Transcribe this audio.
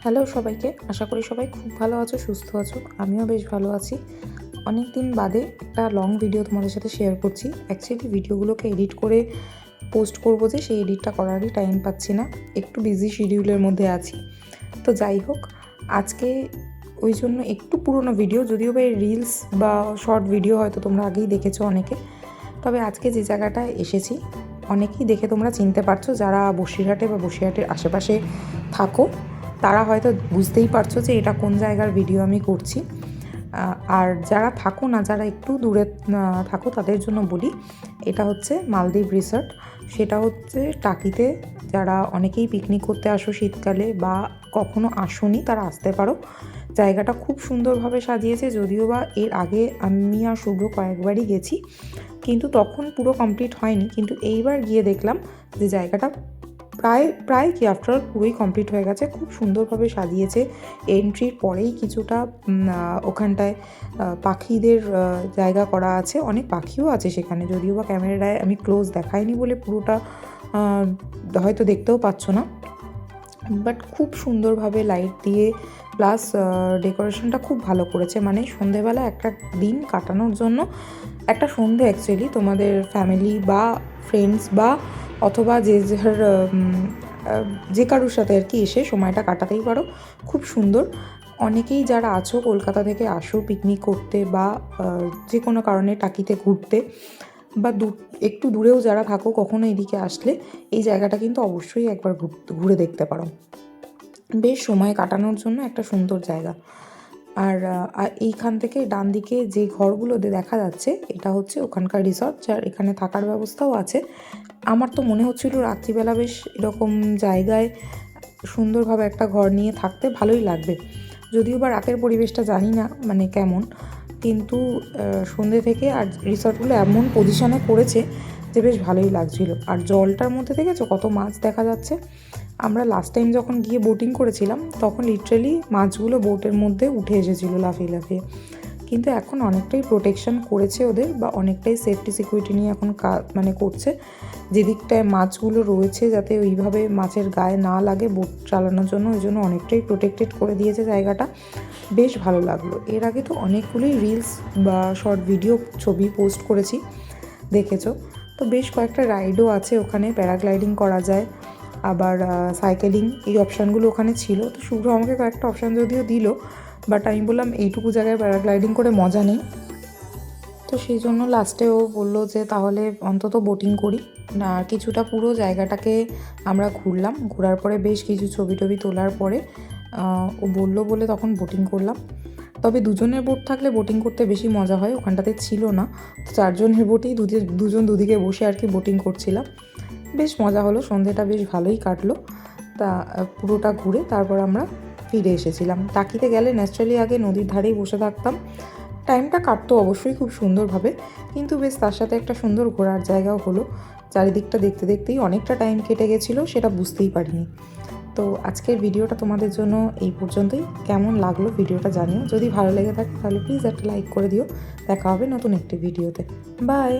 Hello সবাইকে, আশা করি সবাই খুব ভালো আছো, সুস্থ আছো। আমিও বেশ ভালো আছি। অনেক দিন বাদে একটা লং ভিডিও তোমাদের সাথে শেয়ার করছি। অ্যাকচুয়ালি ভিডিওগুলোকে এডিট করে পোস্ট করবো যে সেই এডিটটা করারই টাইম পাচ্ছি না, একটু বিজি শিডিউলের মধ্যে আছি। তো যাই হোক, আজকে ওই জন্য একটু পুরোনো ভিডিও, যদিও বা রিলস বা শর্ট ভিডিও হয়তো তোমরা আগেই দেখেছো অনেকে। তবে আজকে যে জায়গাটায় এসেছি অনেকেই দেখে তোমরা চিনতে পারছো, যারা বসিরহাটে বা বসিরহাটের আশেপাশে থাকো তারা হয়তো বুঝতেই পারছো যে এটা কোন জায়গার ভিডিও আমি করছি। আর যারা থাকো না, যারা একটু দূরে থাকো তাদের জন্য বলি, এটা হচ্ছে মালদ্বীপ রিসর্ট। সেটা হচ্ছে টাকিতে। যারা অনেকেই পিকনিক করতে আসো শীতকালে বা কখনো আসোনি তারা আসতে পারো। জায়গাটা খুব সুন্দরভাবে সাজিয়েছে, যদিও বা এর আগে আমি আর শুভ্র কয়েকবারই গেছি, কিন্তু তখন পুরো কমপ্লিট হয়নি। কিন্তু এইবার গিয়ে দেখলাম যে জায়গাটা প্রায় কি আফটার পুরোই কমপ্লিট হয়ে গেছে। খুব সুন্দরভাবে সাজিয়েছে। এন্ট্রির পরেই কিছুটা ওখানটায় পাখিদের জায়গা করা আছে, অনেক পাখিও আছে সেখানে, যদিও বা ক্যামেরায় আমি ক্লোজ দেখাইনি বলে পুরোটা হয়তো দেখতেও পাচ্ছ না। বাট খুব সুন্দরভাবে লাইট দিয়ে প্লাস ডেকোরেশনটা খুব ভালো করেছে। মানে সন্ধেবেলা একটা দিন কাটানোর জন্য একটা সন্ধে অ্যাকচুয়ালি তোমাদের ফ্যামিলি বা ফ্রেন্ডস বা অথবা যে যার যে কারোর সাথে আর কি এসে সময়টা কাটাতেই পারো। খুব সুন্দর। অনেকেই যারা আছো কলকাতা থেকে আসো পিকনিক করতে বা যে কোনো কারণে টাকিতে ঘুরতে, বা একটু দূরেও যারা থাকো কখনো এদিকে আসলে এই জায়গাটা কিন্তু অবশ্যই একবার ঘুরে দেখতে পারো। বেশ সময় কাটানোর জন্য একটা সুন্দর জায়গা। আর এইখান থেকে ডান দিকে যে ঘরগুলো দেখা যাচ্ছে এটা হচ্ছে ওখানকার রিসর্ট, যার এখানে থাকার ব্যবস্থাও আছে। আমার তো মনে হচ্ছিল রাত্রিবেলা বেশ এরকম জায়গায় সুন্দরভাবে একটা ঘর নিয়ে থাকতে ভালোই লাগবে। যদিও বা রাতের পরিবেশটা জানি না মানে কেমন, কিন্তু সন্ধ্যে থেকে আর রিসর্টগুলো এমন পজিশনে করেছে যে বেশ ভালোই লাগছিল। আর জলটার মধ্যে দেখেছো কত মাছ দেখা যাচ্ছে। আমরা লাস্ট টাইম যখন গিয়ে বোটিং করেছিলাম তখন লিটারেলি মাছগুলো বোটের মধ্যে উঠে এসেছিলো লাফিয়ে লাফিয়ে। কিন্তু এখন অনেকটাই প্রোটেকশন করেছে ওদের, বা অনেকটাই সেফটি সিকিউরিটি নিয়ে এখন মানে করছে, যেদিকটায় মাছগুলো রয়েছে যাতে ওইভাবে মাছের গায়ে না লাগে বোট চালানোর জন্য, ওই জন্য অনেকটাই প্রোটেক্টেড করে দিয়েছে জায়গাটা। বেশ ভালো লাগলো। এর আগে তো অনেকগুলোই রিলস বা শর্ট ভিডিও ছবি পোস্ট করেছি, দেখেছো। তো বেশ কয়েকটা রাইডও আছে ওখানে, প্যারাগ্লাইডিং করা যায়, আবার সাইকেলিং, এই অপশানগুলো ওখানে ছিল। তো শুভ্র আমাকে কয়েকটা অপশান যদিও দিল, বাট আমি বললাম এইটুকু জায়গায় প্যারাগ্লাইডিং করে মজা নেই। তো সেই জন্য লাস্টে ও বললো যে তাহলে অন্তত বোটিং করি না। কিছুটা পুরো জায়গাটাকে আমরা ঘুরলাম, ঘোরার পরে বেশ কিছু ছবি টবি তোলার পরে ও বললো বলে তখন বোটিং করলাম। তবে দুজনের বোট থাকলে বোটিং করতে বেশি মজা হয়, ওখানটাতে ছিল না। তো চারজনের বোটেই দুজন দুদিকে বসে আর কি বোটিং করছিলাম। বেশ মজা হলো, সন্ধেটা বেশ ভালোই কাটলো। তা পুরোটা ঘুরে তারপর আমরা ফিরে এসেছিলাম। টাকিতে গেলে ন্যাচারালি আগে নদীর ধারেই বসে থাকতাম, টাইমটা কাটতো অবশ্যই খুব সুন্দরভাবে, কিন্তু বেশ তার সাথে একটা সুন্দর ঘোরার জায়গাও হলো। চারিদিকটা দেখতে দেখতেই অনেকটা টাইম কেটে গেছিলো, সেটা বুঝতেই পারিনি। তো আজকের ভিডিওটা তোমাদের জন্য এই পর্যন্তই। কেমন লাগলো ভিডিওটা জানিও, যদি ভালো লেগে থাকে তাহলে প্লিজ একটা লাইক করে দিও। দেখা হবে নতুন একটি ভিডিওতে। বাই।